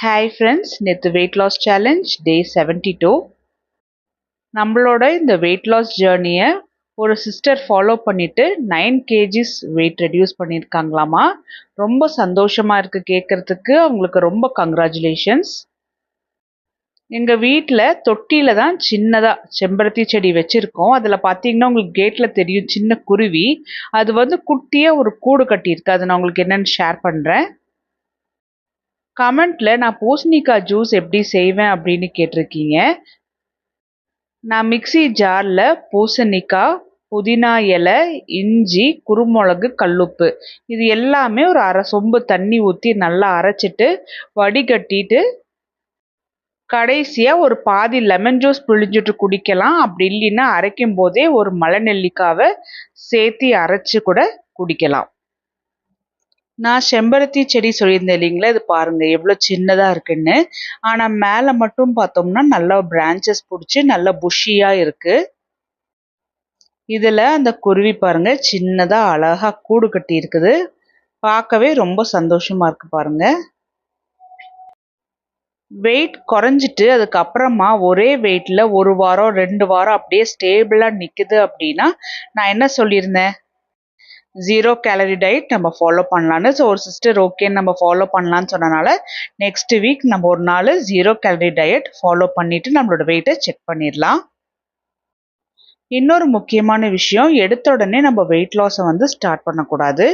Hi friends, நேற்று weight loss challenge டே 72. நம்மளோட இந்த வெயிட் லாஸ் ஜேர்னியை ஒரு சிஸ்டர் ஃபாலோ பண்ணிட்டு 9 கேஜிஸ் வெயிட் ரெடியூஸ் பண்ணியிருக்காங்களாமா. ரொம்ப சந்தோஷமா இருக்கு கேட்கறதுக்கு. அவங்களுக்கு ரொம்ப கங்க்ராச்சுலேஷன்ஸ். எங்கள் வீட்டில் தொட்டியில் தான் சின்னதாக செம்பருத்தி செடி வச்சுருக்கோம். அதில் பார்த்தீங்கன்னா உங்களுக்கு கேட்டில் தெரியும் சின்ன குருவி. அது குட்டியாக ஒரு கூடு கட்டியிருக்கு. அதை நான் உங்களுக்கு என்னென்னு ஷேர் பண்ணுறேன். கமெண்ட்ல நான் பூசணிக்காய் ஜூஸ் எப்படி செய்வேன் அப்படின்னு கேட்டிருக்கீங்க. நான் மிக்ஸி ஜாரில் பூசணிக்காய், புதினா இலை, இஞ்சி, குருமிளகு, கல்லுப்பு இது எல்லாமே ஒரு அரை சொம்பு தண்ணி ஊற்றி நல்லா அரைச்சிட்டு வடிகட்டிட்டு கடைசியாக ஒரு பாதி லெமன் ஜூஸ் பிழிஞ்சிட்டு குடிக்கலாம். அப்படி இல்லைன்னா அரைக்கும் போதே ஒரு மலை நெல்லிக்காவை சேர்த்து அரைச்சி கூட குடிக்கலாம். நான் செம்பருத்தி செடி சொல்லியிருந்தேன் இல்லைங்களா, இது பாருங்க எவ்வளோ சின்னதாக இருக்குன்னு. ஆனால் மேலே மட்டும் பார்த்தோம்னா நல்லா பிரான்ச்சஸ் பிடிச்சி நல்லா புஷ்ஷியாக இருக்கு. இதில் அந்த குருவி பாருங்க சின்னதாக அழகாக கூடு கட்டி இருக்குது. பார்க்கவே ரொம்ப சந்தோஷமா இருக்கு பாருங்க. வெயிட் குறைஞ்சிட்டு அதுக்கப்புறமா ஒரே வெயிட்டில் 1 வாரம் 2 வாரம் அப்படியே ஸ்டேபிளாக நிற்குது அப்படின்னா நான் என்ன சொல்லியிருந்தேன், 0 கேலரி டயட் நம்ம ஃபாலோ பண்ணலான்னு. ஸோ ஒரு சிஸ்டர் ஓகேன்னு நம்ம ஃபாலோ பண்ணலான்னு சொன்னனால நெக்ஸ்ட் வீக் நம்ம ஒரு நாள் 0 கேலரி டயட் ஃபாலோ பண்ணிவிட்டு நம்மளோட வெயிட்டை செக் பண்ணிடலாம். இன்னொரு முக்கியமான விஷயம், எடுத்த உடனே நம்ம வெயிட் லாஸை ஸ்டார்ட் பண்ணக்கூடாது.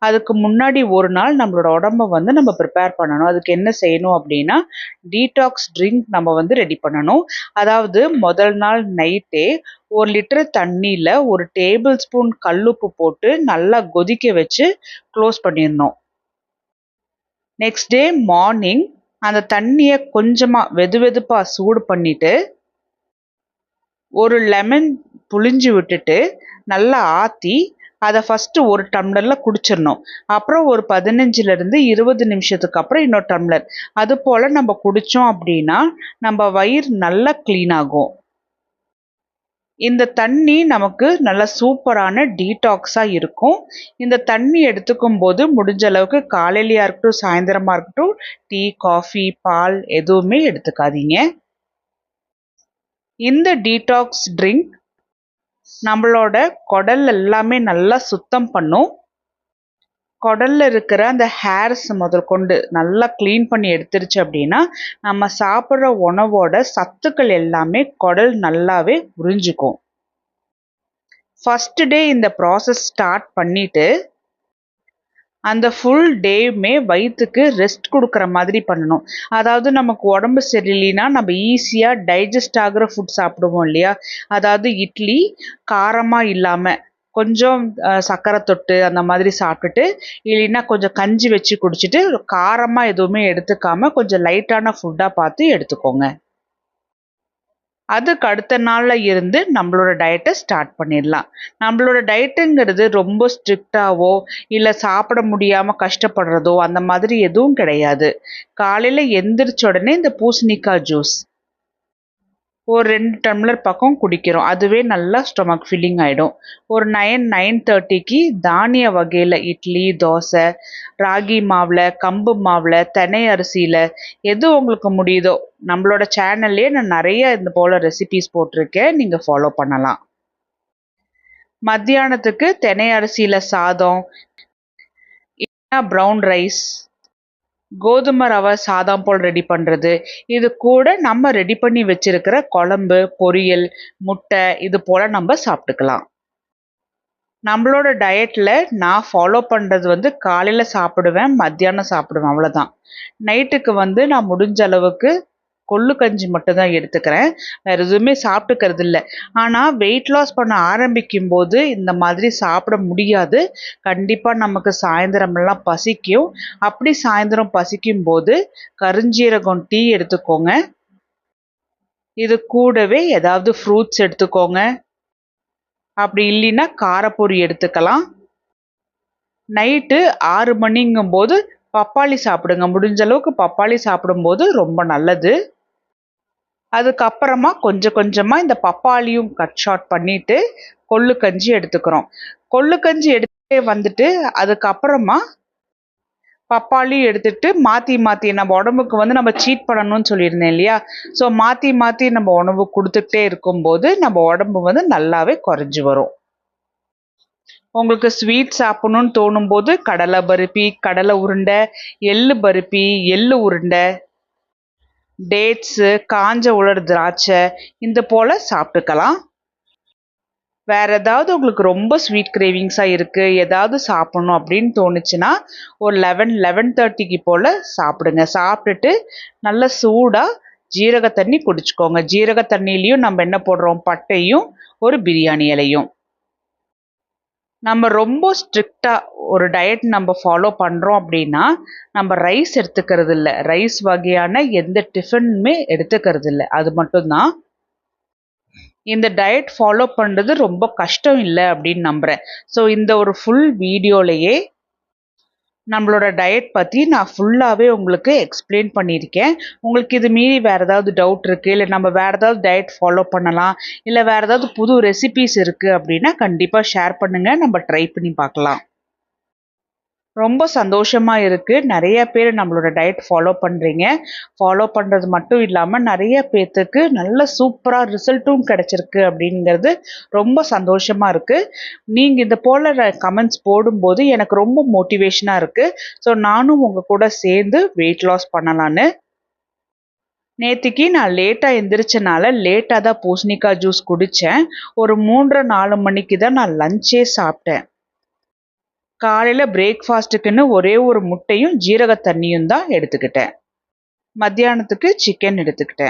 அதுக்கு முன்னாடி ஒரு நாள் நம்மளோட உடம்பை நம்ம ப்ரிப்பேர் பண்ணணும். அதுக்கு என்ன செய்யணும் அப்படின்னா, டீடாக்ஸ் ட்ரிங்க் நம்ம ரெடி பண்ணணும். அதாவது முதல் நாள் நைட்டே 1 லிட்டர் தண்ணியில் 1 டேபிள் ஸ்பூன் கல்லுப்பு போட்டு நல்லா கொதிக்க வச்சு க்ளோஸ் பண்ணிடணும். நெக்ஸ்ட் டே மார்னிங் அந்த தண்ணியை கொஞ்சமாக வெதுவெதுப்பாக சூடு பண்ணிவிட்டு ஒரு லெமன் புழிஞ்சு விட்டுட்டு நல்லா ஆற்றி அதை ஃபஸ்ட்டு ஒரு டம்ளரில் குடிச்சிடணும். அப்புறம் ஒரு 15லேருந்து 20 நிமிஷத்துக்கு அப்புறம் இன்னொரு டம்ளர். அது போல் நம்ம குடித்தோம் அப்படின்னா நம்ம வயிறு நல்லா க்ளீன் ஆகும். இந்த தண்ணி நமக்கு நல்ல சூப்பரான டீடாக்ஸாக இருக்கும். இந்த தண்ணி எடுத்துக்கும் போது முடிஞ்ச அளவுக்கு காலையிலையாக இருக்கட்டும் சாயந்தரமாக இருக்கட்டும் டீ, காஃபி, பால் எதுவுமே எடுத்துக்காதீங்க. இந்த டீடாக்ஸ் ட்ரிங்க் நம்மளோட குடல் எல்லாமே நல்லா சுத்தம் பண்ணும். குடல்ல இருக்கிற அந்த ஹேர்ஸ் முதல் கொண்டு நல்லா க்ளீன் பண்ணி எடுத்துருச்சு அப்படின்னா நம்ம சாப்பிட்ற உணவோட சத்துக்கள் எல்லாமே குடல் நல்லாவே உறிஞ்சிக்கும். ஃபர்ஸ்ட் டே இந்த ப்ராசஸ் ஸ்டார்ட் பண்ணிட்டு அந்த ஃபுல் டேவுமே வயிற்றுக்கு ரெஸ்ட் கொடுக்குற மாதிரி பண்ணணும். அதாவது நமக்கு உடம்பு சரியில்லைன்னா நம்ம ஈஸியாக டைஜஸ்ட் ஆகிற ஃபுட் சாப்பிடுவோம் இல்லையா, அதாவது இட்லி காரமாக இல்லாமல் கொஞ்சம் சர்க்கரை தொட்டு அந்த மாதிரி சாப்பிட்டுட்டு, இல்லைன்னா கொஞ்சம் கஞ்சி வச்சு குடிச்சிட்டு காரமாக எதுவுமே எடுத்துக்காமல் கொஞ்சம் லைட்டான ஃபுட்டாக பார்த்து எடுத்துக்கோங்க. அதுக்கு அடுத்த நாளில் இருந்து நம்மளோட டயட்டை ஸ்டார்ட் பண்ணிடலாம். நம்மளோட டயட்டுங்கிறது ரொம்ப ஸ்ட்ரிக்டாவோ இல்லை சாப்பிட முடியாமல் கஷ்டப்படுறதோ அந்த மாதிரி எதுவும் கிடையாது. காலையில் எந்திரிச்ச உடனே இந்த பூசணிக்காய் ஜூஸ் ஒரு 2 டம்ளர் பக்கம் குடிக்கிறோம். அதுவே நல்லா ஸ்டொமக் ஃபில்லிங் ஆகிடும். ஒரு 9:30க்கு தானிய வகையில் இட்லி, தோசை, ராகி மாவில், கம்பு மாவில், தினை அரிசியில் எது உங்களுக்கு முடியுதோ, நம்மளோட சேனல்லே நான் நிறைய இந்த போல் ரெசிபீஸ் போட்டிருக்கேன், நீங்கள் ஃபாலோ பண்ணலாம். மத்தியானத்துக்கு தினை அரிசியில் சாதம், ப்ரௌன் ரைஸ், கோதுமை ரவை சாதம் போல் ரெடி பண்ணுறது, இது கூட நம்ம ரெடி பண்ணி வச்சிருக்கிற குழம்பு, பொரியல், முட்டை இது போல் நம்ம சாப்பிட்டுக்கலாம். நம்மளோட டயட்டில் நான் ஃபாலோ பண்ணுறது காலையில் சாப்பிடுவேன், மத்தியானம் சாப்பிடுவேன், அவ்வளோதான். நைட்டுக்கு நான் முடிஞ்ச அளவுக்கு கொள்ளு கஞ்சி மட்டும்தான் எடுத்துக்கிறேன், வேறு எதுவுமே சாப்பிட்டுக்கிறது இல்லை. ஆனால் வெயிட் லாஸ் பண்ண ஆரம்பிக்கும் போது இந்த மாதிரி சாப்பிட முடியாது. கண்டிப்பாக நமக்கு சாயந்தரமெல்லாம் பசிக்கும். அப்படி சாயந்தரம் பசிக்கும் போது கருஞ்சீரகம் டீ எடுத்துக்கோங்க. இது கூடவே ஏதாவது ஃப்ரூட்ஸ் எடுத்துக்கோங்க. அப்படி இல்லைன்னா காரப்பொரி எடுத்துக்கலாம். நைட்டு 6 மணிங்கும் போது பப்பாளி சாப்பிடுங்க. முடிஞ்ச அளவுக்கு பப்பாளி சாப்பிடும்போது ரொம்ப நல்லது. அதுக்கப்புறமா கொஞ்சம் கொஞ்சமாக இந்த பப்பாளியும் கட் ஷார்ட் பண்ணிவிட்டு கொள்ளு கஞ்சி எடுத்துக்கிறோம். கொள்ளு கஞ்சி எடுத்துகிட்டே அதுக்கப்புறமா பப்பாளி எடுத்துட்டு மாற்றி நம்ம உடம்புக்கு வந்து நம்ம சீட் பண்ணணும்னு சொல்லியிருந்தேன் இல்லையா? ஸோ மாற்றி நம்ம உணவு கொடுத்துக்கிட்டே இருக்கும்போது நம்ம உடம்பு வந்து நல்லாவே குறைஞ்சி வரும். உங்களுக்கு ஸ்வீட் சாப்பிடணும்னு தோணும்போது கடலை பருப்பி, கடலை உருண்டை, எள்ளு பருப்பி, எள்ளு உருண்டை, டேட்ஸு, காஞ்ச உலர் திராட்சை இந்த போல் சாப்பிட்டுக்கலாம். வேற ஏதாவது உங்களுக்கு ரொம்ப ஸ்வீட் கிரேவிங்ஸாக இருக்குது, ஏதாவது சாப்பிடணும் அப்படின்னு தோணுச்சுன்னா ஒரு 11:30க்கு போல் சாப்பிடுங்க. சாப்பிட்டுட்டு நல்ல சூடாக ஜீரக தண்ணி குடிச்சுக்கோங்க. ஜீரக தண்ணியிலையும் நம்ம என்ன போடுறோம், பட்டையும் ஒரு பிரியாணி இலையும். நம்ம ரொம்ப ஸ்ட்ரிக்டாக ஒரு டயட் நம்ம ஃபாலோ பண்ணுறோம் அப்படின்னா நம்ம ரைஸ் எடுத்துக்கிறது இல்லை, ரைஸ் வகையான எந்த டிஃபனுமே எடுத்துக்கிறது இல்லை. அது மட்டும்தான். இந்த டயட் ஃபாலோ பண்ணுறது ரொம்ப கஷ்டம் இல்லை அப்படின்னு நம்புகிறேன். ஸோ இந்த ஒரு ஃபுல் வீடியோலையே நம்மளோட டயட் பற்றி நான் ஃபுல்லாகவே உங்களுக்கு எக்ஸ்பிளைன் பண்ணியிருக்கேன். உங்களுக்கு இது மீறி வேறு ஏதாவது டவுட் இருக்குது, இல்லை நம்ம வேறு ஏதாவது டயட் ஃபாலோ பண்ணலாம், இல்லை வேறு ஏதாவது புது ரெசிபீஸ் இருக்குது அப்படின்னா கண்டிப்பாக ஷேர் பண்ணுங்கள், நம்ம ட்ரை பண்ணி பார்க்கலாம். ரொம்ப சந்தோஷமா இருக்கு. நிறைய பேர் நம்மளோட டயட் ஃபாலோ பண்றீங்க. ஃபாலோ பண்றது மட்டும் இல்லாம நிறைய பேத்துக்கு நல்ல சூப்பரா ரிசல்ட்டும் கிடைச்சிருக்கு அப்படிங்கிறது ரொம்ப சந்தோஷமா இருக்கு. நீங்க இது போல கமெண்ட்ஸ் போடும்போது எனக்கு ரொம்ப மோட்டிவேஷனா இருக்கு. ஸோ நானும் உங்க கூட சேர்ந்து வெயிட் லாஸ் பண்ணலான்னு. நேத்திக்கு நான் லேட்டா எந்திரிச்சனால லேட்டா தான் பூசணிக்காய் ஜூஸ் குடிச்சேன். ஒரு 3:30 மணிக்கு தான் நான் லஞ்சே சாப்பிட்டேன். காலையில பிரேக்ஃபாஸ்ட்டுக்குன்னு ஒரே ஒரு முட்டையும் ஜீரக தண்ணியும் தான் எடுத்துக்கிட்டேன். மத்தியானத்துக்கு சிக்கன் எடுத்துக்கிட்டேன்.